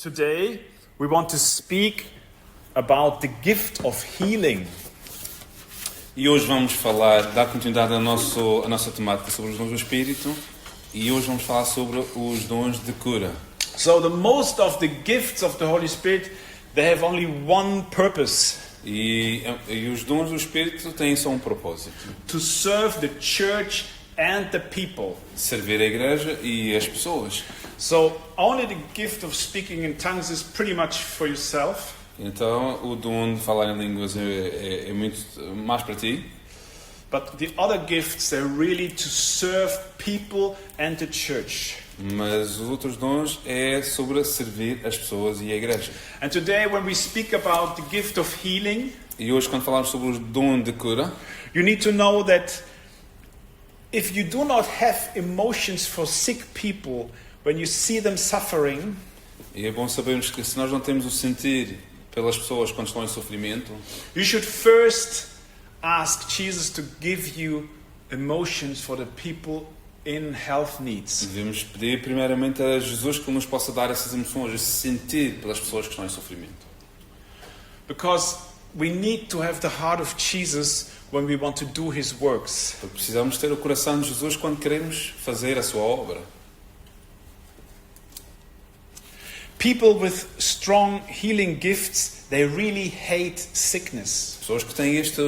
Today we want to speak about the gift of healing. E hoje vamos dar continuidade à nossa temática sobre os dons do Espírito. E hoje vamos falar sobre os dons de cura. So the most of the gifts of the Holy Spirit, they have only one purpose. E os dons do Espírito têm só um propósito: to serve the church and the people. servir a igreja e as pessoas. So only the gift of speaking in tongues is pretty much for yourself. Então o dom de falar em línguas é muito mais para ti. But the other gifts, they're really to serve people and the church. Mas os outros dons é sobre servir as pessoas e a igreja. And today when we speak about the gift of healing, E hoje, quando falamos sobre os dons de cura, you need to know that if you do not have emotions for sick people, when you see them suffering, e é bom sabermos que se nós não temos o sentir pelas pessoas quando estão em sofrimento, you should first ask Jesus to give you emotions for the people in health needs. devemos pedir primeiramente a Jesus que nos possa dar essas emoções, esse sentir pelas pessoas que estão em sofrimento. Because we need to have the heart of Jesus when we want to do his works. Porque precisamos ter o coração de Jesus quando queremos fazer a sua obra. People with strong healing gifts, they really hate sickness. Pessoas que têm esta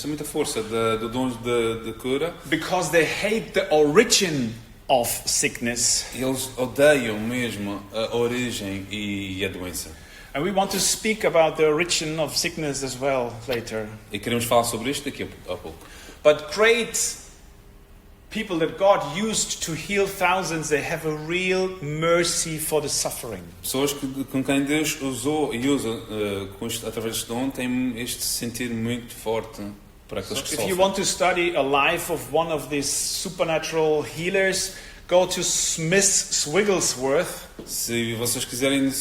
muita força do dom de cura, Because they hate the origin of sickness. eles odeiam mesmo a origem e a doença. And we want to speak about the origin of sickness as well later. E queremos falar sobre isto daqui a pouco. But great people that God used to heal thousands, they have a real mercy for the suffering. Pessoas com quem Deus usou e usa através deste dom têm este sentir muito forte para aqueles que If you sofrem. want to study a life of one of these supernatural healers, go to Smith Wigglesworth. Se vocês quiserem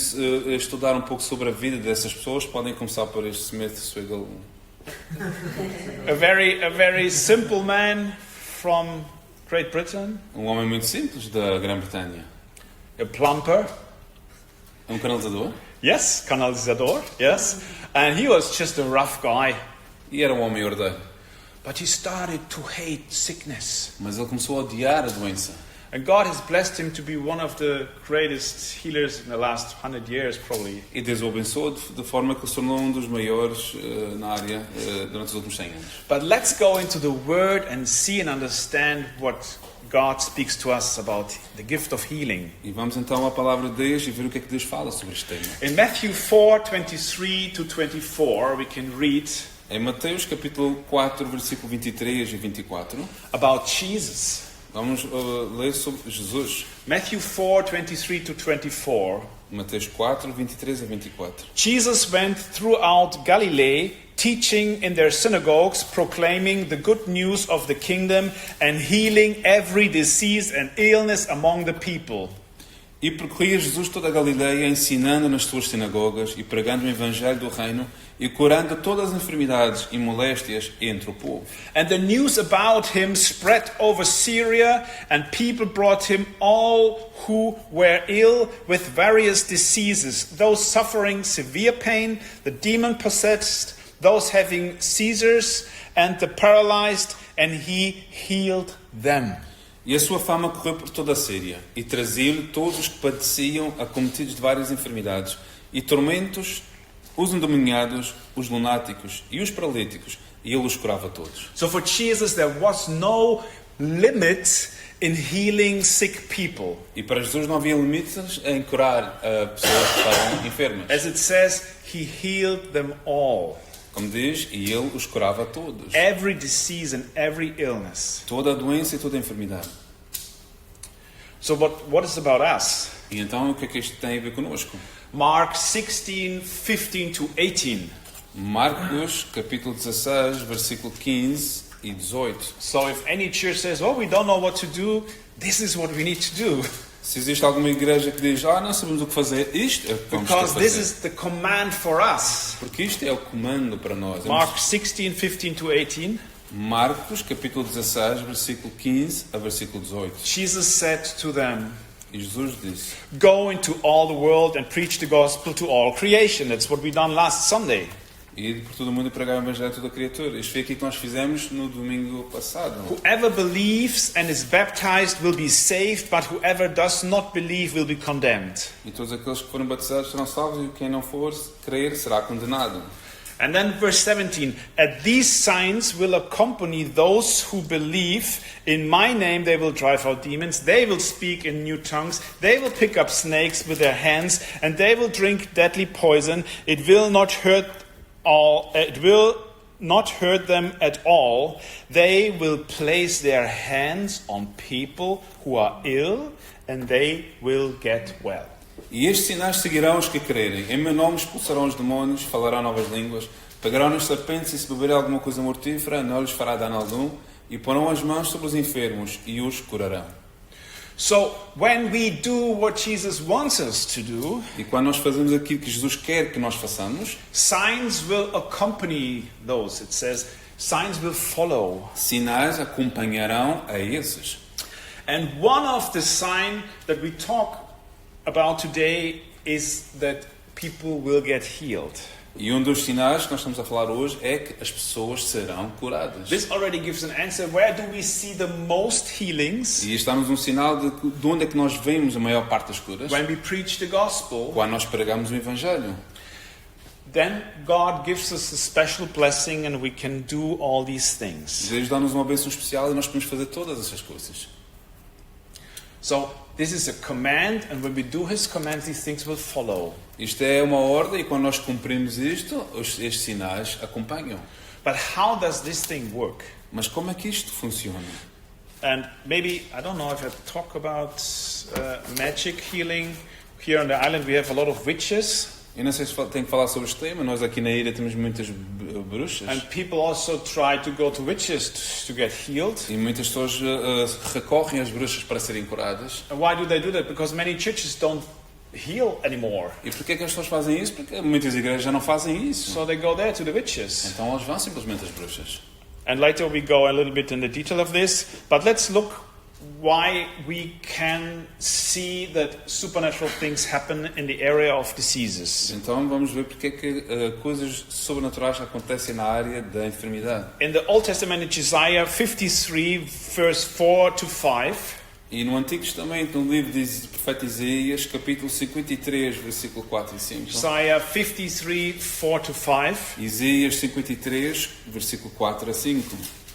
estudar um pouco sobre a vida dessas pessoas, podem começar por este Smith Wiggle. A very simple man from Great Britain, Homem muito simples da Grã-Bretanha. a plumper. Canalizador. Yes, canalizador, yes. And he was just a rough guy. E era homem ordeiro. But he started to hate sickness. Mas ele começou a odiar a doença. And God has blessed him to be one of the greatest healers in the last 100 years, probably. E Deus o abençoou de forma que ele se tornou um dos maiores na área durante os últimos 100 anos. But let's go into the Word and see and understand what God speaks to us about the gift of healing. E vamos então à palavra de Deus e ver o que é que Deus fala sobre este tema. In Matthew 4:23 to 24, we can read Em Mateus capítulo 4, versículo 23 e 24, about Jesus. vamos ler sobre Jesus. Matthew 4:23 to 24. Mateus 4, 23 a 24. Jesus went throughout Galilee, teaching in their synagogues, proclaiming the good news of the kingdom and healing every disease and illness among the people. E percorria Jesus toda a Galileia, ensinando nas suas sinagogas e pregando o evangelho do reino e curando todas as enfermidades e moléstias entre o povo. And the news about him spread over Syria, and people brought him all who were ill with various diseases, those suffering severe pain, the demon-possessed, those having seizures, and the paralyzed, and he healed them. E a sua fama correu por toda a Síria, e trazia-lhe todos os que padeciam, acometidos de várias enfermidades e tormentos, os endemoniados, os lunáticos e os paralíticos, e ele os curava todos. So for Jesus there was no limit in healing sick people. E para Jesus não havia limites em curar pessoas que estavam enfermas. As it says, he healed them all. Como diz, e ele os curava a todos. Every disease and every illness. Toda a doença e toda a enfermidade. So what is about us? E então o que é que isto tem a ver connosco? Mark 16:15 to 18. Marcos, capítulo 16, versículo 15 e 18. So if any church says, "Oh, we don't know what to do," this is what we need to do. Se existe alguma igreja que diz, não sabemos o que fazer, isto é o que vamos ter a Because this fazer. is the command for us. Porque isto é o comando para nós. Mark 16:15 to 18. Marcos, capítulo 16, versículo 15 a versículo 18. Jesus said to them, E Jesus disse: Go into all the world and preach the gospel to all creation. That's what we done last Sunday. ir por todo o mundo e pregar o evangelho a toda a criatura. Isto foi aquilo que nós fizemos no domingo passado. Whoever believes and is baptized will be saved, but whoever does not believe will be condemned. E todos aqueles que foram batizados serão salvos, e quem não for crer será condenado. And then verse 17, "At these signs will accompany those who believe. In my name they will drive out demons. They will speak in new tongues. They will pick up snakes with their hands, and they will drink deadly poison. It will not hurt them at all. They will place their hands on people who are ill, and they will get well." E estes sinais seguirão os que crerem. Em meu nome expulsarão os demónios, falarão novas línguas, pegarão nas serpentes, e se beberem alguma coisa mortífera, não lhes fará dano algum, e porão as mãos sobre os enfermos e os curarão. So when we do what Jesus wants us to do, E quando nós fazemos aquilo que Jesus quer que nós façamos, signs will accompany those. It says, signs will follow. sinais acompanharão a esses. And one of the signs that we talk about today is that people will get healed. E um dos sinais que nós estamos a falar hoje é que as pessoas serão curadas. This already gives an answer. Where do we see the most healings? E está-nos um sinal de onde é que nós vemos a maior parte das curas. When we preach the gospel, Quando nós pregamos o Evangelho. then God gives us a special blessing and we can do all these things. Deus dá-nos uma bênção especial e nós podemos fazer todas essas coisas. So this is a command, and when we do His commands, these things will follow. Isto é uma ordem e quando nós cumprimos isto, estes sinais acompanham. But how does this thing work? Mas como é que isto funciona? And maybe, I don't know if I talk about magic healing. Here on the island we have a lot of witches. Eu não sei se tenho que falar sobre este tema. Nós aqui na ilha temos muitas bruxas. And people also try to go to witches to get healed. E muitas pessoas recorrem às bruxas para serem curadas. And why do they do that? Because many churches don't heal anymore. E porquê é que as pessoas fazem isso? Porque muitas igrejas já não fazem isso. So they go there to the witches. Então elas vão simplesmente às bruxas. And later we go a little bit in the detail of this. But let's look why we can see that supernatural things happen in the area of diseases. Então vamos ver porque é que coisas sobrenaturais acontecem na área da enfermidade. In the Old Testament, in Isaiah 53, verse 4 to 5, E no Antigo Testamento, no livro do profeta Isaías, capítulo 53, versículo 4 e 5. Isaiah 53, 4 to 5, Isaías 53, versículo 4 a 5.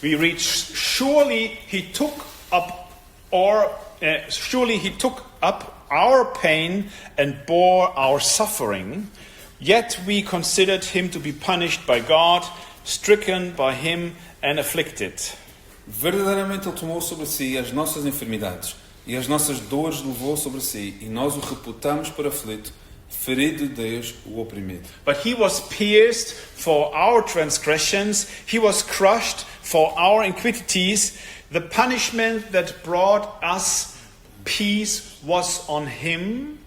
we read, surely he took up our pain and bore our suffering, yet we considered him to be punished by God, stricken by him and afflicted. Verdadeiramente ele tomou sobre si as nossas enfermidades e as nossas dores levou sobre si, e nós o reputamos por aflito, ferido de Deus, o oprimido. But he was pierced for our transgressions, he was crushed for our iniquities. The punishment that brought us peace was on him,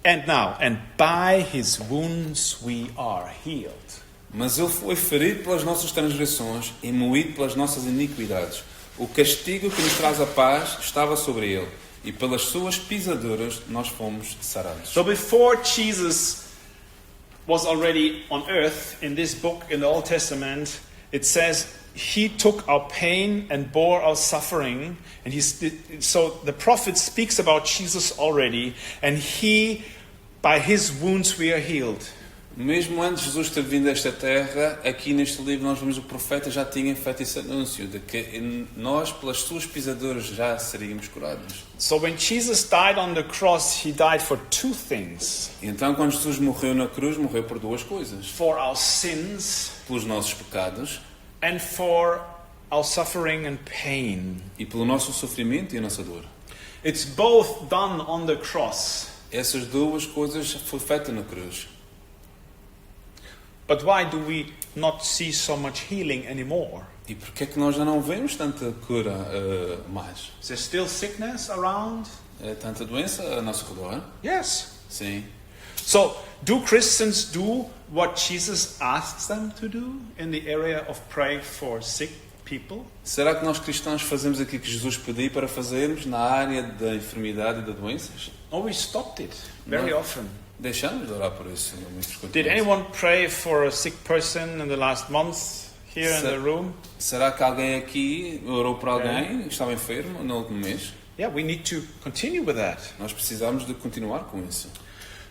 and by his wounds we are healed. Mas ele foi ferido pelas nossas transgressões e moído pelas nossas iniquidades. O castigo que nos traz a paz estava sobre ele, e pelas suas pisaduras nós fomos sarados. So before Jesus was already on earth, in this book in the Old Testament, it says he took our pain and bore our suffering. And so the prophet speaks about Jesus already, and by his wounds we are healed. Mesmo antes de Jesus ter vindo a esta terra, aqui neste livro nós vemos o profeta já tinha feito esse anúncio de que nós, pelas suas pisaduras, já seríamos curados. So when Jesus died on the cross, he died for two things. Então, quando Jesus morreu na cruz, morreu por duas coisas: For our sins pelos nossos pecados and for our suffering and pain. e pelo nosso sofrimento e a nossa dor. It's both done on the cross. Essas duas coisas foram feitas na cruz. But why do we not see so much healing anymore? E porquê é que nós já não vemos tanta cura mais? Is there still sickness around? Tanta doença a nosso redor? Yes. Sim. So, do Christians do what Jesus asks them to do in the area of praying for sick people? Será que nós cristãos fazemos aquilo que Jesus pediu para fazermos na área da enfermidade e das doenças? No, we stopped it very No. often. Deixamos de orar por isso. Muitas Did continuamos. anyone pray for a sick person in the last month here in the room? Será que alguém aqui orou por alguém que estava enfermo no último mês? Yeah, we need to continue with that. Nós precisamos de continuar com isso.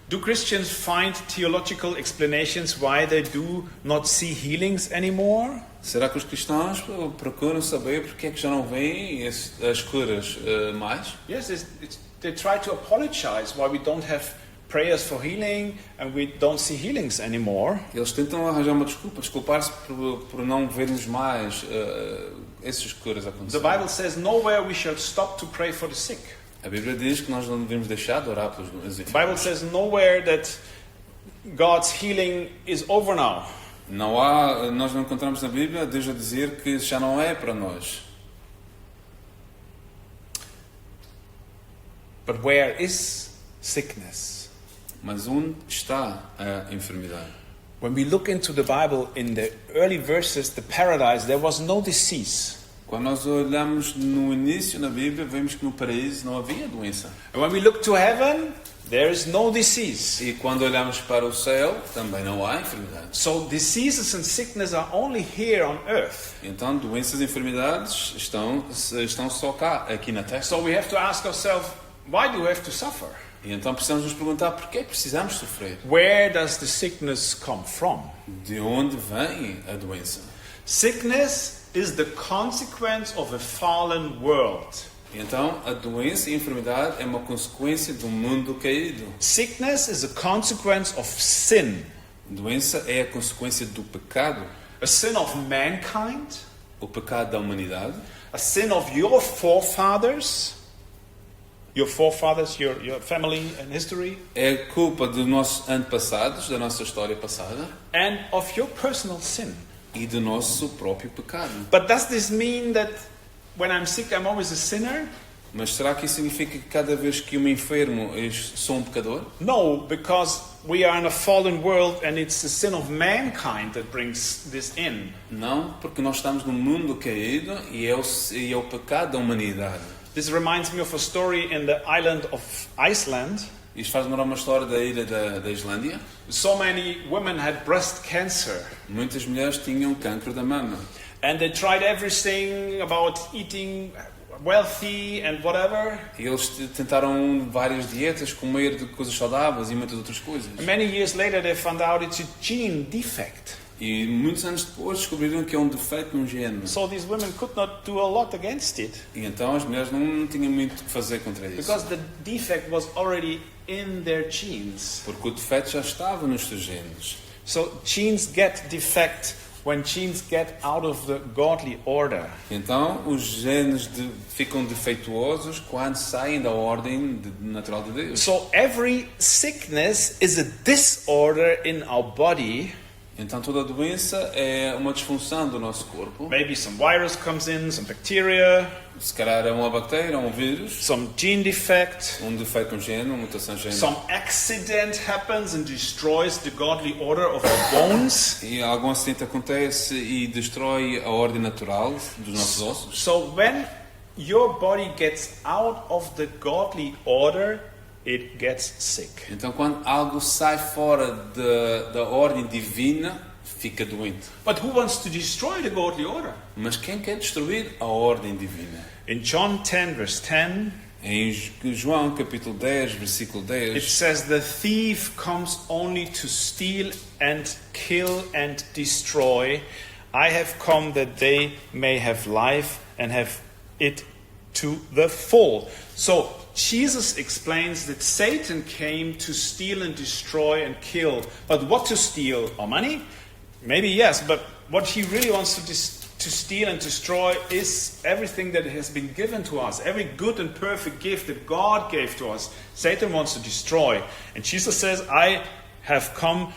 Do Christians find theological explanations why they do not see healings anymore? Será que os cristãos procuram saber porque é que já não veem as curas mais? Yes, they try to apologize why we don't have prayers for healing and we don't see healings anymore. Eles tentam arranjar uma desculpa, desculpar-se por não vermos mais essas curas The acontecer. Bible says nowhere we shall stop to pray for the sick. A Bíblia diz que nós não devemos deixar de orar pelos doentes. The Bible says nowhere that God's healing is over now. Nós não encontramos na Bíblia Deus a dizer que já não é para nós. But where is sickness? Mas onde está a enfermidade? When we look into the Bible in the early verses, the paradise, there was no disease. Quando nós olhamos no início na Bíblia, vemos que no paraíso não havia doença. And when we look to heaven, there is no disease. E quando olhamos para o céu, também não há enfermidade. So diseases and sickness are only here on earth. Então, doenças e enfermidades estão só cá, aqui na Terra. So we have to ask ourselves, why do we have to suffer? E então precisamos nos perguntar por que precisamos sofrer? Where does the sickness come from? De onde vem a doença? Sickness is the consequence of a fallen world. E então, a doença e a enfermidade é uma consequência do mundo caído. Sickness is a consequence of sin. Doença é a consequência do pecado, A sin of mankind, o pecado da humanidade, a sin of your forefathers, your family and history, é culpa dos nossos antepassados, da nossa história passada, and of your personal sin. e do nosso próprio pecado. But does this mean that when I'm sick I'm always a sinner? Mas será que isso significa que cada vez que eu me enfermo eu sou pecador? No, because we are in a fallen world and it's the sin of mankind that brings this in. Não, porque nós estamos num mundo caído e é o pecado da humanidade. This reminds me of a story in the island of Iceland. Isto faz lembrar uma história da ilha da Islândia. So many women had breast cancer. Muitas mulheres tinham cancro da mama. And they tried everything about eating wealthy and whatever. E eles tentaram várias dietas, comer de coisas saudáveis e muitas outras coisas. And many years later they found out it's a gene defect. E muitos anos depois descobriram que é um defeito num gene. So these women could not do a lot against it. E então as mulheres não tinham muito o que fazer contra isso. Because the defect was already in their genes. Porque o defeito já estava nos seus genes. So genes get defect when genes get out of the godly order. Então os genes ficam defeituosos quando saem da ordem natural de Deus. So every sickness is a disorder in our body. Então toda doença é uma disfunção do nosso corpo. Maybe some virus comes in, some bacteria, Se calhar é uma bactéria, um vírus, some gene defect. um defeito no gene, uma mutação genética. Some accident happens and destroys the godly order of our bones. E algum acidente acontece e destrói a ordem natural dos nossos ossos. So when your body gets out of the godly order, it gets sick. Então quando algo sai fora da ordem divina, fica doente. But who wants to destroy the godly order? Mas quem quer destruir a ordem divina? In John 10 verse 10, Em João capítulo 10, versículo it 10, says the thief comes only to steal and kill and destroy. I have come that they may have life and have it to the full. So Jesus explains that Satan came to steal and destroy and kill. But what to steal? Our money? Maybe yes, but what he really wants to steal and destroy is everything that has been given to us. Every good and perfect gift that God gave to us, Satan wants to destroy. And Jesus says, I have come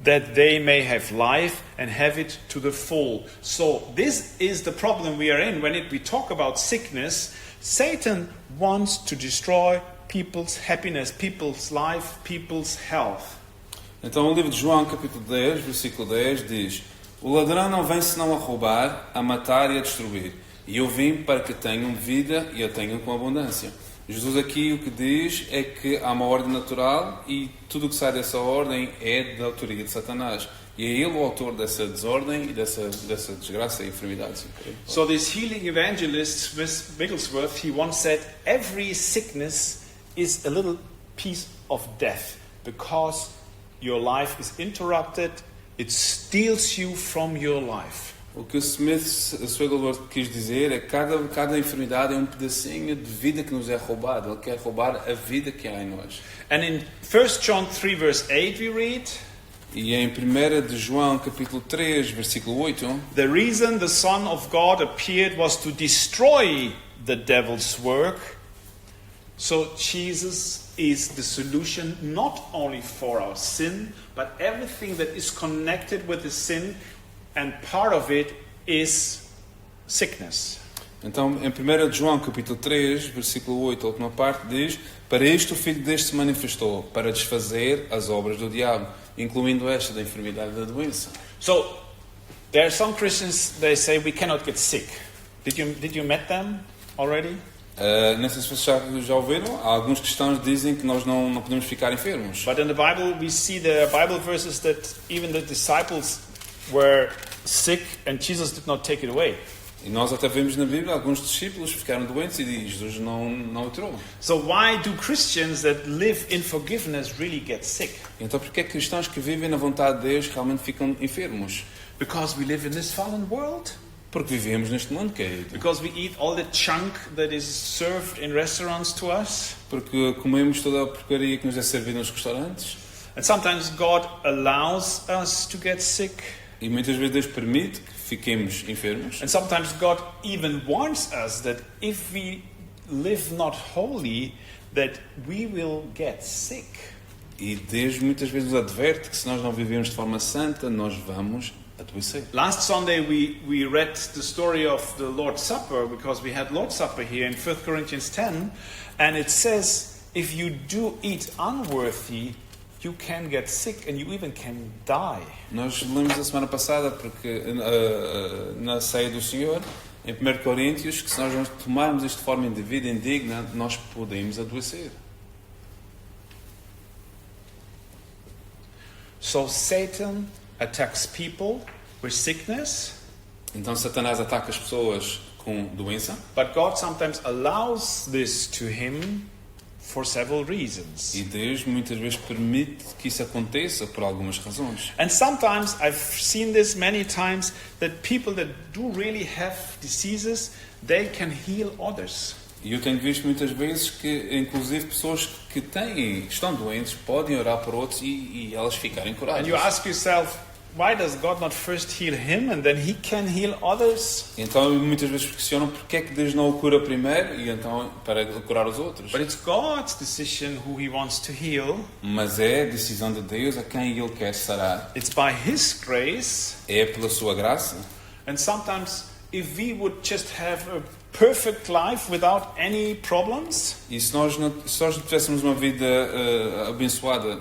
that they may have life and have it to the full. So this is the problem we are in. When we talk about sickness, Satan wants to destroy people's happiness, people's life, people's health. Então o livro de João capítulo 10, versículo 10 diz: O ladrão não vem senão a roubar, a matar e a destruir. E eu vim para que tenham vida e a tenham com abundância. Jesus aqui o que diz é que há uma ordem natural e tudo o que sai dessa ordem é da autoria de Satanás. E é ele o autor dessa desordem e dessa desgraça e enfermidade. So this healing evangelist, Wigglesworth, he once said, every sickness is a little piece of death because your life is interrupted, it steals you from your life. O que o Wigglesworth quis dizer é que cada enfermidade é um pedacinho de vida que nos é roubado. Ele quer roubar a vida que há em nós. And in 1 John 3 verse 8 we read, E em 1 de João capítulo 3, versículo 8, the reason the Son of God appeared was to destroy the devil's work. So Jesus is the solution not only for our sin, but everything that is connected with the sin, and part of it is sickness. então em 1 de João capítulo 3, versículo 8, a última parte diz: para isto o Filho de Deus se manifestou, para desfazer as obras do diabo, incluindo esta da enfermidade e da doença. So there are some Christians, they say we cannot get sick. Did you met them already? Não sei se vocês já ouviram, alguns cristãos dizem que nós não podemos ficar enfermos. But in the Bible we see the Bible verses that even the disciples were sick and Jesus did not take it away. E nós até vemos na Bíblia alguns discípulos ficaram doentes e Jesus não o tirou. So why do Christians that live in forgiveness really get sick? Então por que cristãos que vivem na vontade de Deus realmente ficam enfermos? Because we live in this fallen world? Porque vivemos neste mundo caído. Because we eat all the junk that is served in restaurants to us? Porque comemos toda a porcaria que nos é servida nos restaurantes. And sometimes God allows us to get sick. E muitas vezes Deus permite que fiquemos enfermos. And sometimes God even warns us that if we live not holy, that we will get sick. E Deus muitas vezes nos adverte que se nós não vivemos de forma santa, nós vamos adoecer. Last Sunday we read the story of the Lord's Supper because we had Lord's Supper here in 1 Corinthians 10, and it says if you do eat unworthy, you can get sick and you even can die. Nós lemos a semana passada porque na ceia do Senhor, em 1 Coríntios, que se nós não tomarmos isto de forma indevida, indigna, nós podemos adoecer. So Satan attacks people with sickness, Então Satanás ataca as pessoas com doença, but God sometimes allows this to him for several reasons. e Deus muitas vezes permite que isso aconteça por algumas razões. And sometimes I've seen this many times that people that do really have diseases, they can heal others. E eu tenho visto muitas vezes que, inclusive, pessoas que estão doentes podem orar por outros e elas ficarem curadas. And you ask yourself, why does God not first heal him and then he can heal others? Então muitas vezes questionam porque é que Deus não o cura primeiro e então para curar os outros. But it's God's decision who he wants to heal. Mas é a decisão de Deus a quem Ele quer sarar. It's by his grace. É pela sua graça. And sometimes if we would just have a perfect life without any problems, E se nós não tivéssemos uma vida abençoada,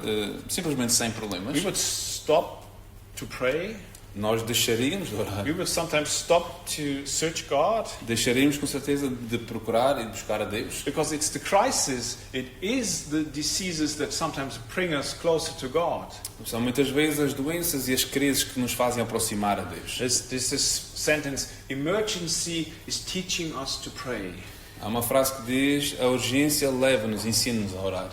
simplesmente sem problemas, we would stop to pray. nós deixaríamos de orar. We would sometimes stop to search God. Deixaríamos com certeza de procurar e de buscar a Deus. Because it's the crisis, it is the diseases that sometimes bring us closer to God. São muitas vezes as doenças e as crises que nos fazem aproximar a Deus. This sentence, emergency is teaching us to pray. Há uma frase que diz: a urgência leva-nos, ensina-nos a orar.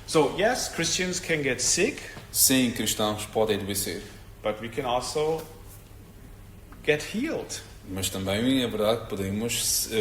So yes, Christians can get sick, Sim, cristãos podem adoecer, but we can also get healed. mas também é verdade que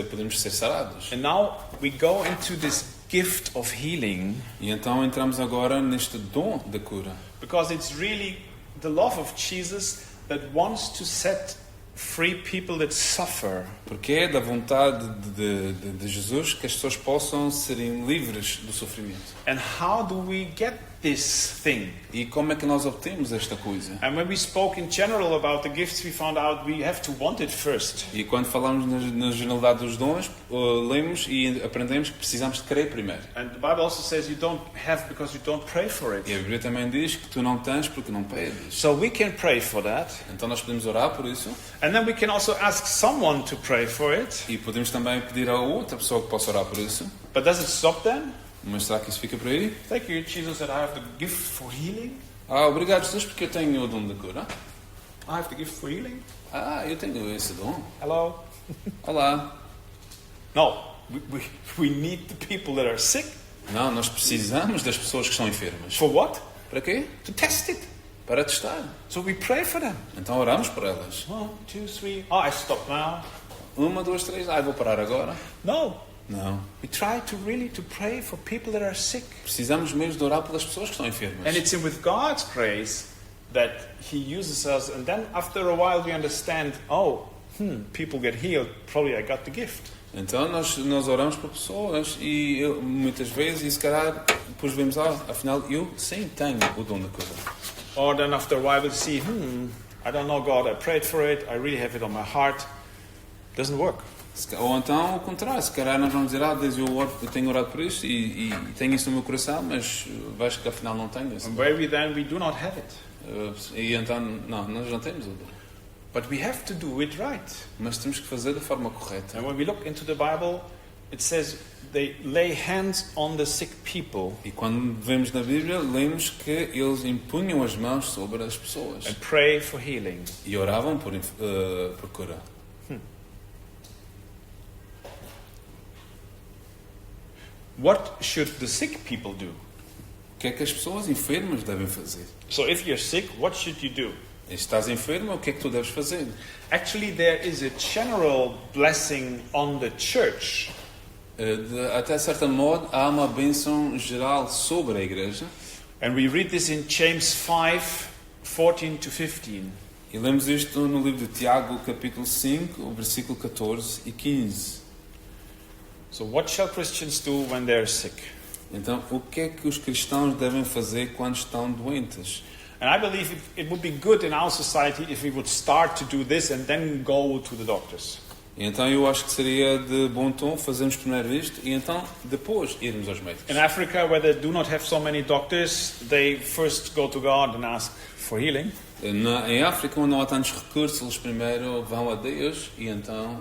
podemos ser sarados. And now we go into this gift of healing E então entramos agora neste dom da cura. because it's really the love of Jesus that wants to set free people that suffer. Porque é da vontade de Jesus que as pessoas possam serem livres do sofrimento. And how do we get this thing? E como é que nós obtemos esta coisa? And when we spoke in general about the gifts, we found out we have to want it first. E quando falamos na generalidade dos dons, lemos e aprendemos que precisamos de crer primeiro. And the Bible also says you don't have because you don't pray for E a it. Bíblia também diz que tu não tens porque não pedes. So we can pray for that. Então nós podemos orar por isso And then we can also ask someone to pray for it. e podemos também pedir a outra pessoa que possa orar por isso. But does it stop then? Mas será que isso fica por aí? Thank you, Jesus, that I have the gift for healing. Obrigado, Jesus, porque eu tenho o dom de cura. I have the gift for healing. Eu tenho esse dom. Hello? Olá. No, we need the people that are sick. Não, nós precisamos das pessoas que estão enfermas. For what? Para quê? To test it. Para testar. So we pray for them. Então oramos por elas. 1, 2, 3. Oh, I stop now. 1, 2, 3. Vou parar agora. No. Não. We try to really to pray for people that are sick. Precisamos mesmo de orar pelas pessoas que estão enfermas. And it's with God's grace that He uses us. And then after a while we understand, people get healed. Probably I got the gift. Então nós oramos por pessoas e muitas vezes, e se calhar, depois vemos, afinal, eu sim tenho o dom da cura. Or then after a while we'll see, I don't know God, I prayed for it, I really have it on my heart. Doesn't work. Ou então, o contrário, se calhar nós vamos dizer, Deus, eu tenho orado por isso e tenho isso no meu coração, mas vejo que afinal não tenho isso. And maybe then we do not have it. E então, não, nós não temos o dom. But we have to do it right. Mas temos que fazer da forma correta. And when we look into the Bible, it says they lay hands on the sick people E quando vemos na Bíblia, lemos que eles impunham as mãos sobre as pessoas and pray for healing. e oravam por cura. What should the sick people do? O que é que as pessoas enfermas devem fazer? So if you're sick, what should you do? E se estás enfermo, o que é que tu deves fazer? Actually, there is a general blessing on the church. Até certo modo, há uma bênção geral sobre a igreja. And we read this in James 5, 14 to 15. E lemos isto no livro de Tiago, capítulo 5, o versículo 14 e 15. So what shall Christians do when they're sick? Então, o que é que os cristãos devem fazer quando estão doentes? And I believe it would be good in our society if we would start to do this and then go to the doctors. Então eu acho que seria de bom tom fazermos primeiro isto e então depois irmos aos médicos. In Africa, where they do not have so many doctors, they first go to God and ask for healing. Em África, onde não há tantos recursos, eles primeiro vão a Deus e então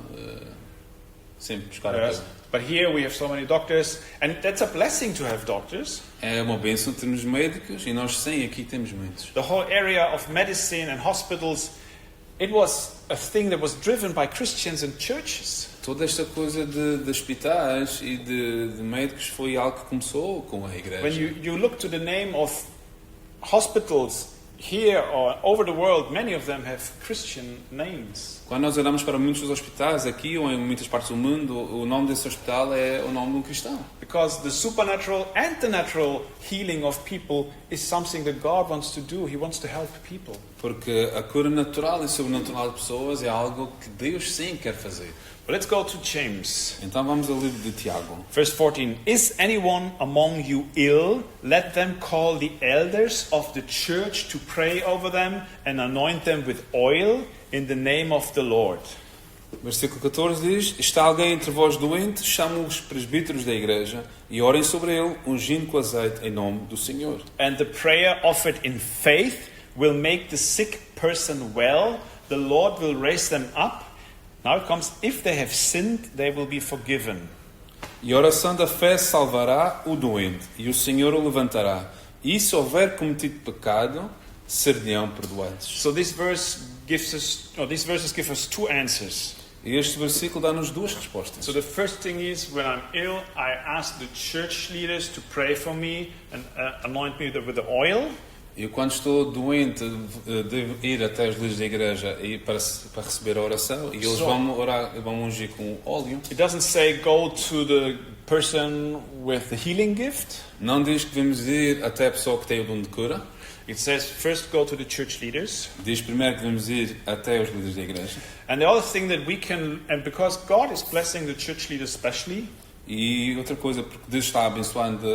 sempre buscar a Deus. But here we have so many doctors, and that's a blessing to have doctors. É uma bênção termos médicos e nós sim, aqui temos muitos. The whole area of medicine and hospitals, it was a thing that was driven by Christians and churches. Toda esta coisa de hospitais e de médicos foi algo que começou com a igreja. When you look to the name of hospitals here or over the world, many of them have Christian names. Quando nós olhamos para muitos dos hospitais aqui ou em muitas partes do mundo, o nome desse hospital é o nome de um cristão. Because the supernatural and the natural healing of people is something that God wants to do. He wants to help people. Porque a cura natural e sobrenatural de pessoas é algo que Deus sim quer fazer. But let's go to James. Então vamos ao livro de Tiago. Verse 14. Is anyone among you ill? Let them call the elders of the church to pray over them and anoint them with oil in the name of the Lord. Versículo 14 diz: Está alguém entre vós doente? Chamem os presbíteros da igreja e orem sobre ele, ungindo com azeite em nome do Senhor. And the prayer offered in faith will make the sick person well. The Lord will raise them up. Now it comes, if they have sinned, they will be forgiven. E a oração da fé salvará o doente, e o Senhor o levantará. E se houver cometido pecado, ser-lhe-ão perdoados. So these verses give us two answers. E este versículo dá-nos duas respostas. So the first thing is, when I'm ill, I ask the church leaders to pray for me and anoint me with the oil. Eu, quando estou doente, devo ir até os líderes da igreja para receber a oração, e eles vão ungir com óleo. It doesn't say go to the person with the healing gift. Não diz que devemos ir até a pessoa que tem o dom de cura. It says first go to the church leaders. Diz primeiro que devemos ir até os líderes da igreja. And the other thing that we can, and because God is blessing the church leaders especially, E outra coisa, porque Deus está abençoando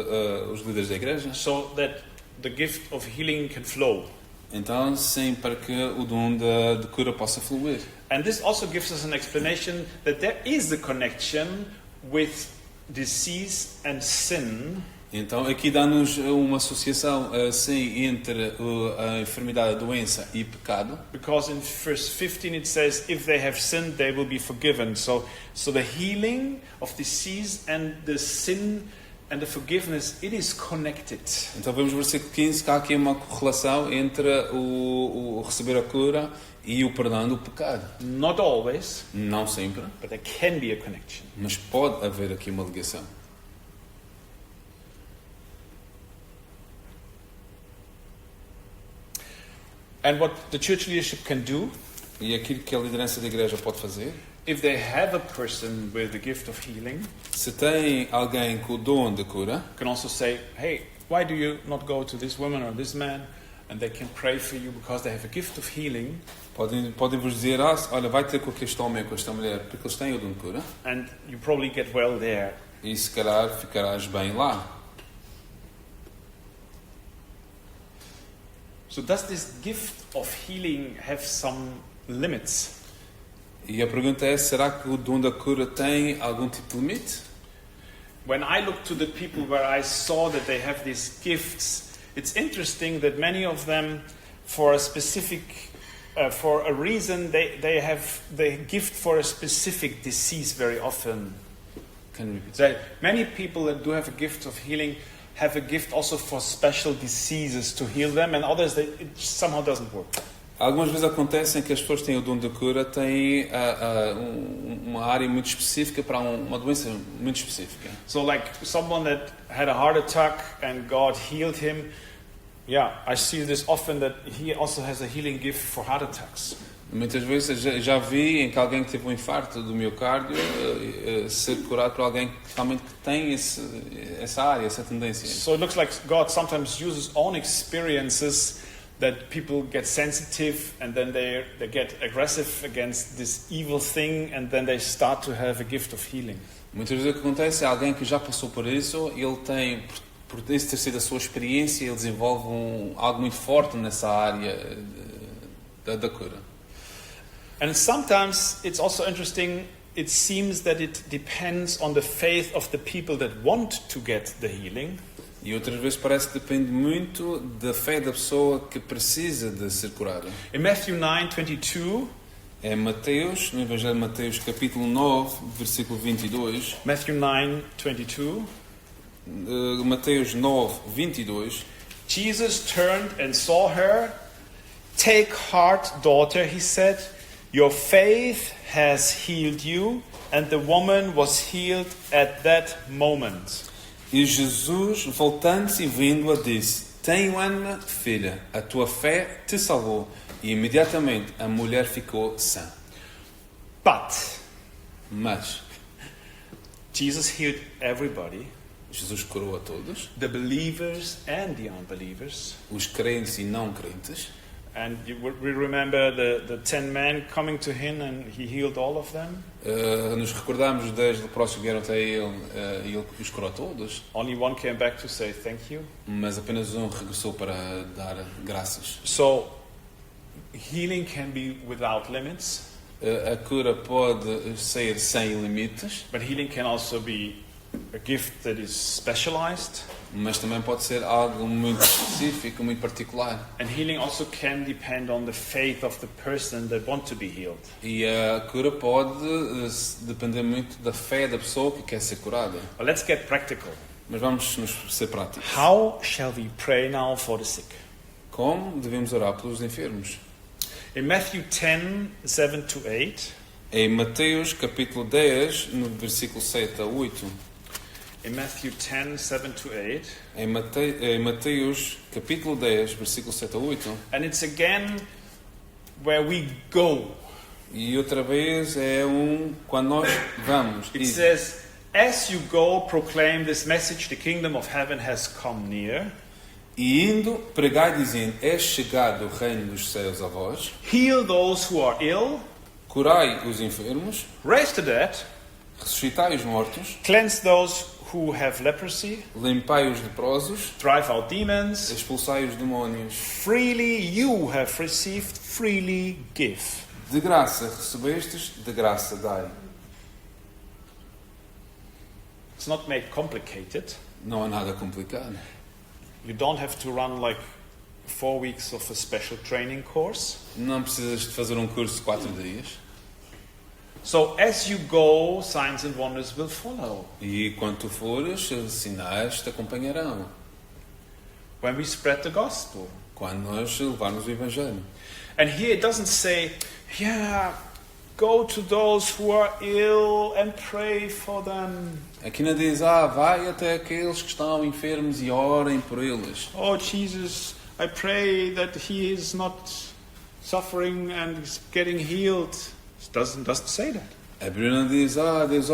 os líderes da igreja, so that the gift of healing can flow. Então, sim, para que o dom de cura possa fluir. And this also gives us an explanation that there is a connection with disease and sin. Então, aqui dá-nos uma associação, sim, entre a enfermidade, a doença e pecado. Because in verse 15 it says, if they have sinned, they will be forgiven. So the healing of disease and the sin and the forgiveness, it is connected. Então, vemos no versículo 15 que há aqui uma correlação entre o receber a cura e o perdão do pecado. Not always, Não sempre, but there can be a connection. mas pode haver aqui uma ligação. And what the church leadership can do, E aquilo que a liderança da igreja pode fazer, if they have a person with the gift of healing, se tem alguém com o dom de cura, can also say, hey, why do you not go to this woman or this man? And they can pray for you because they have a gift of healing. podem vos dizer, olha, vai ter com este homem ou com esta mulher, porque eles têm o dom de cura, And you probably get well there. e se calhar ficarás bem lá. So does this gift of healing have some limits? E a pergunta é, será que o dom da cura tem algum tipo de limite? When I look to the people where I saw that they have these gifts, it's interesting that many of them, for a specific, for a reason, they have the gift for a specific disease very often. Can you repeat? So many people that do have a gift of healing have a gift also for special diseases to heal them, and others that it somehow doesn't work. Algumas vezes acontecem que as pessoas que têm o dom da cura têm uma área muito específica para uma doença muito específica. So like someone that had a heart attack and God healed him, yeah, I see this often that he also has a healing gift for heart attacks. Muitas vezes já vi em que alguém que teve um infarto do miocárdio ser curado por alguém que realmente tem essa área, essa tendência. So it looks like God sometimes uses own experiences that people get sensitive and then they get aggressive against this evil thing and then they start to have a gift of healing. Muitas vezes o que acontece é alguém que já passou por isso, ele tem, por isso ter sido a sua experiência, ele desenvolve algo muito forte nessa área da cura. And sometimes it's also interesting, it seems that it depends on the faith of the people that want to get the healing. E outras vezes parece que depende muito da fé da pessoa que precisa de ser curada. In Matthew 9:22, É Mateus, no Evangelho de Mateus, capítulo 9, versículo 22. Matthew 9:22, Mateus 9, 22. Jesus turned and saw her. Take heart, daughter, he said. Your faith has healed you. And the woman was healed at that moment. E Jesus, voltando-se e vendo-a, disse: Tenho ânimo, filha, a tua fé te salvou. E imediatamente a mulher ficou sã. But Mas Jesus healed everybody, Jesus curou a todos, the believers and the unbelievers. os crentes e não crentes. And we remember the 10 men coming to him and he healed all of them. Nos recordamos das leprosos que vieram até ele e ele os curou a todos. Only one came back to say thank you. Mas apenas um regressou para dar graças. So healing can be without limits, A cura pode ser sem limites, but healing can also be a gift that is specialized. mas também pode ser algo muito específico, muito particular. And healing also can depend on the faith of the person that want to be healed. E a cura pode depender muito da fé da pessoa que quer ser curada. But let's get practical. Mas vamos nos ser práticos. How shall we pray now for the sick? Como devemos orar pelos enfermos? In Matthew 10, 7-8, Em Mateus capítulo 10, no versículo 7 a 8. in Matthew 10, 7-8, Em Mateus capítulo 10, versículo 7 a 8. and it's again where we go. E outra vez é quando nós vamos. It says, as you go, proclaim this message, the kingdom of heaven has come near. E indo, pregai dizendo, é chegado o reino dos céus a vós. Heal those who are ill, Curai os enfermos, raise the dead, ressuscitai os mortos, cleanse those who have leprosy, limpai os leprosos, drive out demons. expulsai os demónios. Freely you have received, freely give. De graça recebestes, de graça dai. It's not made complicated. Não há nada complicado. You don't have to run like 4 weeks of a special training course. Não precisas de fazer um curso de 4 dias. So as you go, signs and wonders will follow. E quando tu fores, sinais te acompanharão. When we spread the gospel. Quando nós levarmos o Evangelho. And here it doesn't say, yeah, go to those who are ill and pray for them. Aqui não diz, vai até aqueles que estão enfermos e orem por eles. Oh, Jesus, I pray that he is not suffering and is getting healed. It doesn't say that. A Bíblia não diz, Deus,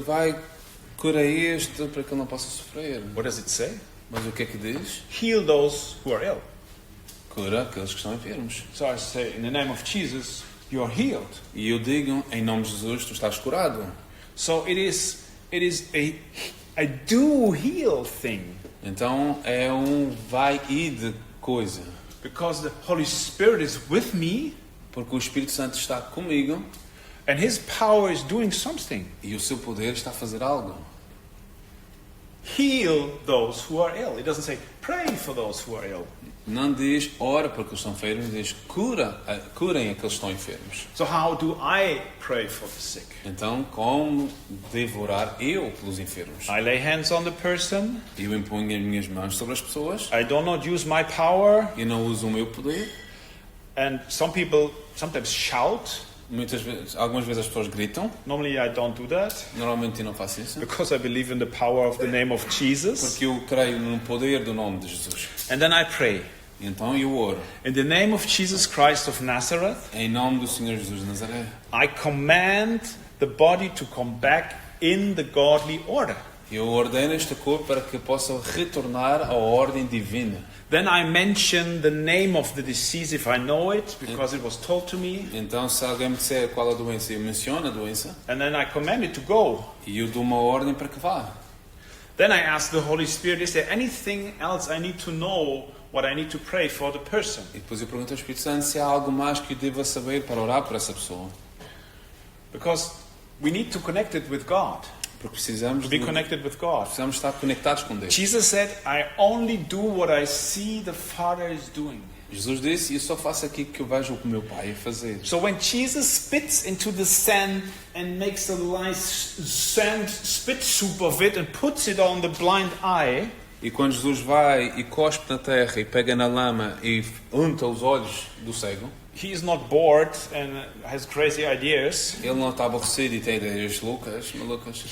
vai, cura este para que ele não possa sofrer. What does it say? Mas o que é que diz? Heal those who are ill. Cura aqueles que estão enfermos. So I say, in the name of Jesus, you are healed. E eu digo, em nome de Jesus, tu estás curado. So it is a do heal thing. Então é vai e de coisa. Because the Holy Spirit is with me. Porque o Espírito Santo está comigo. And his power is doing something. E o seu poder está a fazer algo. Heal those who are ill. It doesn't say pray for those who are ill. Não diz ora porque eles estão enfermos, diz curem aqueles que estão enfermos. So how do I pray for the sick? Então, como devo orar eu pelos enfermos? I lay hands on the person. Eu imponho as minhas mãos sobre as pessoas. I do not use my power. Eu não uso o meu poder. And some people sometimes shout. Algumas vezes as pessoas gritam. Normally I don't do that. Normalmente eu não faço isso. Because I believe in the power of the name of Jesus. Porque eu creio no poder do nome de Jesus. And then I pray. Então eu oro. In the name of Jesus Christ of Nazareth. Em nome do Senhor Jesus de Nazaré. I command the body to come back in the godly order. Eu ordeno este corpo para que possa retornar à ordem divina. Then I mention the name of the disease if I know it, because it was told to me. Então, se alguém me disser qual a doença, eu menciono a doença. And then I command it to go. E eu dou uma ordem para que vá. Then I ask the Holy Spirit, is there anything else I need to know what I need to pray for the person? E depois eu pergunto ao Espírito Santo se há algo mais que eu deva saber para orar por essa pessoa. Because we need to connect it with God. Porque precisamos estar conectados com Deus. Jesus said, I only do what I see the Father is doing. Jesus disse, eu só faço aquilo que eu vejo o que meu Pai a fazer. So when Jesus spits into the sand and makes a nice sand spit soup of it and puts it on the blind eye, e quando Jesus vai e cospe na terra e pega na lama e unta os olhos do cego, he is not bored and has crazy ideas. Ele não está aborrecido e tem ideias malucas.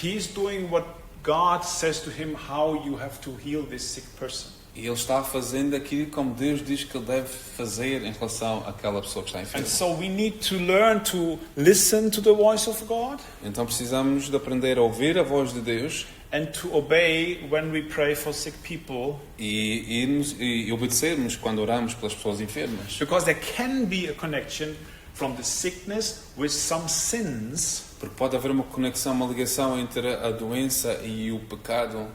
He is doing what God says to him how you have to heal this sick person. E ele está fazendo aquilo como Deus diz que ele deve fazer em relação àquela pessoa que está enferma. And so we need to learn to listen to the voice of God. Então precisamos de aprender a ouvir a voz de Deus. And to obey when we pray for sick people. E obedecermos quando oramos pelas pessoas enfermas. Because there can be a connection from the sickness with some sins. Porque pode haver uma conexão, uma ligação entre a doença e o pecado.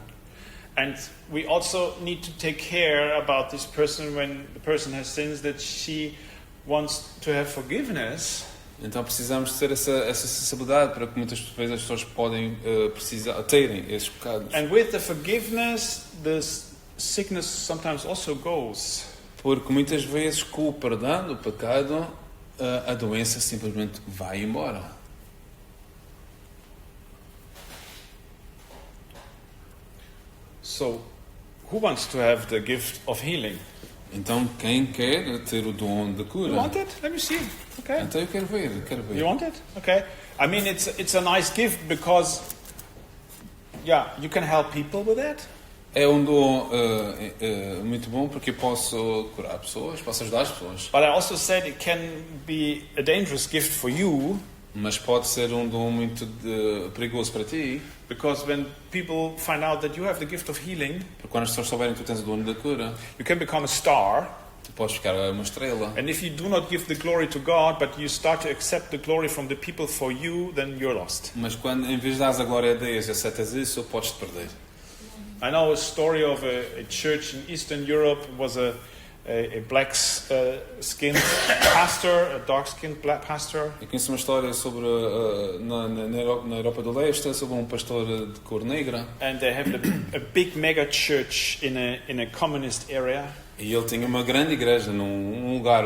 And we also need to take care about this person when the person has sins that she wants to have forgiveness. Então precisamos ter essa sensibilidade para que muitas vezes as pessoas podem terem esses pecados. And with the forgiveness, the sickness sometimes also goes. Porque muitas vezes com o perdão do pecado, a doença simplesmente vai embora. So, who wants to have the gift of healing? Então, quem quer ter o dom de cura? You want it? Let me see. Okay. Então eu quero ver. You want it? Okay. I mean, it's a nice gift because, you can help people with that. É um dom muito bom porque eu posso curar pessoas, posso ajudar as pessoas. But I also said it can be a dangerous gift for you. Mas pode ser um dom muito perigoso para ti. Because when people find out that you have the gift of healing, porque quando as pessoas souberem que tu tens o dom da cura, you can become a star. Tu podes ficar uma estrela. And if you do not give the glory to God, but you start to accept the glory from the people for you, then you're lost. Mas quando, em vez de dar a glória a Deus e aceitas isso, podes-te perder. I know a story of a church in Eastern Europe. It was a black-skinned pastor, a dark-skinned black pastor. Eu conheço uma história sobre na Europa do Leste sobre um pastor de cor negra. And they have a big mega church in a communist area. E ele tinha uma grande igreja num lugar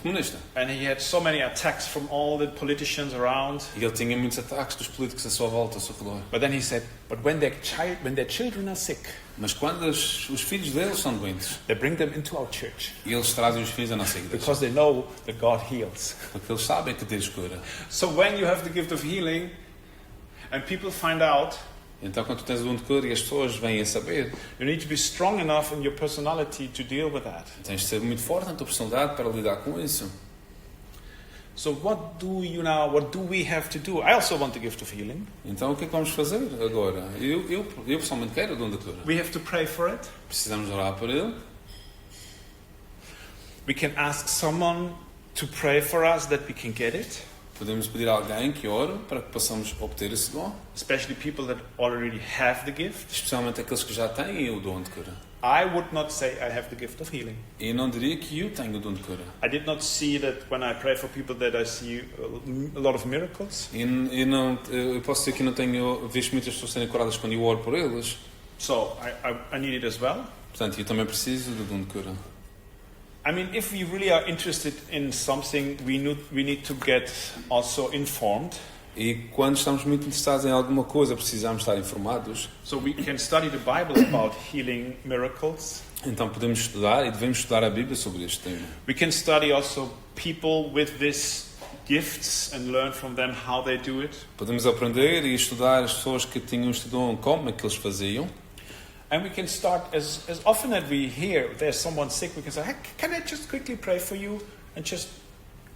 comunista. And he had so many attacks from all the politicians around. E ele tinha muitos ataques dos políticos à sua volta, ao seu redor. But then he said, but when their children are sick, Mas quando os filhos deles são doentes, they bring them into our church eles trazem os filhos à nossa igreja. because they know that God heals. Porque eles sabem que Deus cura. So when you have the gift of healing and people find out, Então quando tu tens o dom de cura e as pessoas vêm a saber, you need to be strong enough in your personality to deal with that. tens de ser muito forte na tua personalidade para lidar com isso. So what do we have to do? I also want the gift of healing. Então o que é que vamos fazer agora? Eu pessoalmente quero o dom de cura. We have to pray for it. Precisamos orar por ele. We can ask someone to pray for us that we can get it, Podemos pedir a alguém que ore para que possamos obter esse dom. especially people that already have the gift. Especialmente aqueles que já têm o dom de cura. I would not say I have the gift of healing. E eu não diria que eu tenho o dom de cura. I did not see that when I pray for people that I see a lot of miracles. Eu posso dizer que não tenho visto muitas pessoas serem curadas quando eu oro por eles. So I need it as well. Portanto, eu também preciso do dom de cura. I mean, if we really are interested in something, we need to get also informed. E quando estamos muito interessados em alguma coisa, precisamos estar informados. So we can study the Bible about healing miracles. Então podemos estudar e devemos estudar a Bíblia sobre este tema. We can study also people with these gifts and learn from them how they do it. Podemos aprender e estudar as pessoas que tinham este dom, como é que eles faziam. And we can start, as often as we hear there's someone sick, we can say, hey, can I just quickly pray for you and just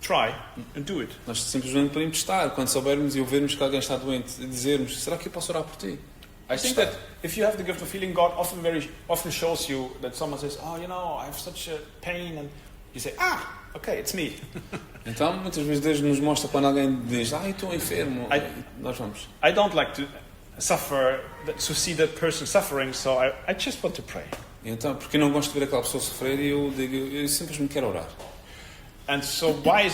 try and do it. Nós simplesmente podemos estar, quando soubermos e ouvirmos que alguém está doente, e dizermos, será que eu posso orar por ti? I think that if you have the gift of healing, God very often shows you that someone says, oh, I have such a pain, and you say, okay, it's me. Então, muitas vezes Deus nos mostra quando alguém diz, eu estou enfermo, nós vamos. I don't like to see that person suffering, so I just want to pray. Então, porque eu não gosto de ver aquela pessoa sofrer e eu digo, eu simplesmente quero orar. And so why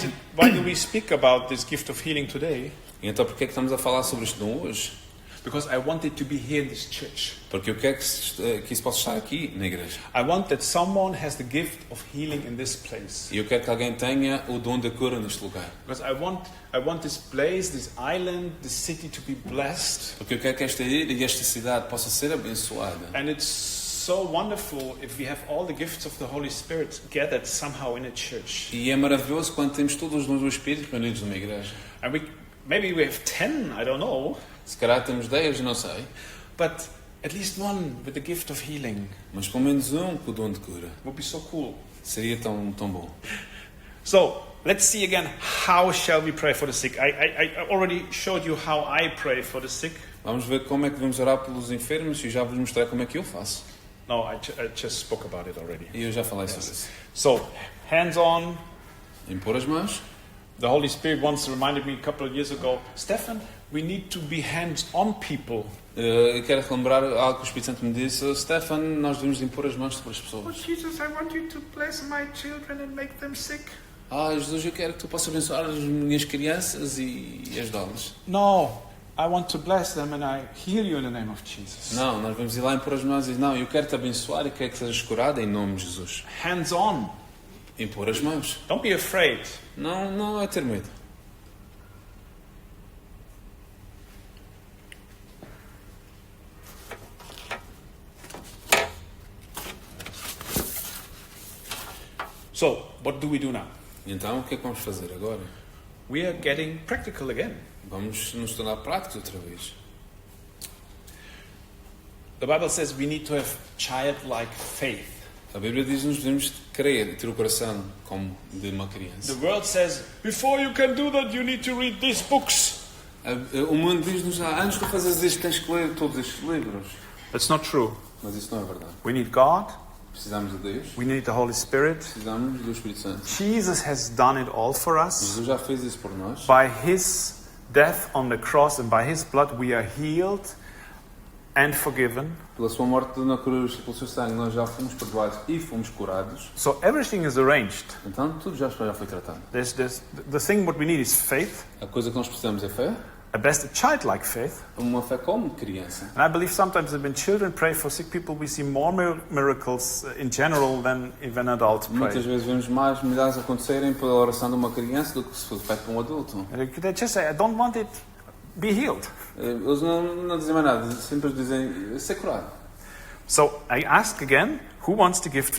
do we speak about this gift of healing today? E então, porque é que estamos a falar sobre este dom hoje? Because I want it to be here in this church. Porque eu quero que isso possa estar aqui na igreja. I want that someone has the gift of healing in this place. E eu quero que alguém tenha o dom da cura neste lugar. Because I want this place, this island, this city to be blessed. Porque eu quero que esta ilha e esta cidade possa ser abençoada. And it's so wonderful if we have all the gifts of the Holy Spirit gathered somehow in a church. E é maravilhoso quando temos todos os dons do Espírito reunidos numa igreja. And maybe we have 10, I don't know. Se calhar temos 10, não sei. But at least one with the gift of healing. Mas pelo menos um com o dom de cura. Would be so cool. Seria tão bom. So, let's see again, how shall we pray for the sick? I already showed you how I pray for the sick. Vamos ver como é que devemos orar pelos enfermos e já vos mostrar como é que eu faço. No, I just spoke about it already. E eu já falei sobre isso. So, hands on. Impor as mãos. The Holy Spirit once reminded me a couple of years ago, Stefan, we need to be hands-on people. Eu quero relembrar algo que o Espírito Santo me disse. Stefan, nós devemos impor as mãos sobre as Oh, pessoas. Jesus, I want you to bless my children and make them sick. Jesus, eu quero que tu possas abençoar as minhas crianças e ajudá-las. No, I want to bless them and I heal you in the name of Jesus. Não, nós vamos ir lá impor as mãos e dizer, não, eu quero te abençoar e quero que sejas curada em nome de Jesus. Hands-on. Impor as mãos. Don't be afraid. Não é ter medo. So, what do we do now? Então, o que é que vamos fazer agora? We are getting practical again. Vamos nos tornar práticos outra vez. The Bible says we need to have childlike faith. A Bíblia diz-nos que devemos crer e ter o coração como de uma criança. The world says, before you can do that, you need to read these books. O mundo diz-nos, antes de fazeres isto, tens que ler todos estes livros. That's not true. Mas isso não é verdade. We need God. Precisamos de Deus. We need the Holy Spirit. Precisamos do Espírito Santo. Jesus has done it all for us. Jesus já fez isso por nós. By his death on the cross and by his blood we are healed and forgiven. Pela sua morte na cruz e pelo seu sangue nós já fomos perdoados e fomos curados. So everything is arranged. Então tudo já foi tratado. The thing what we need is faith. A coisa que nós precisamos é fé. A best childlike faith. Uma fé como criança. And I believe sometimes when children pray for sick people, we see more miracles in general than when adults pray. Muitas vezes vemos mais milagres acontecerem pela oração de uma criança do que se for feito por um adulto. They just say, I don't want it, be healed. Eles não dizem mais nada, sempre dizem ser curado. So I ask again, who wants to give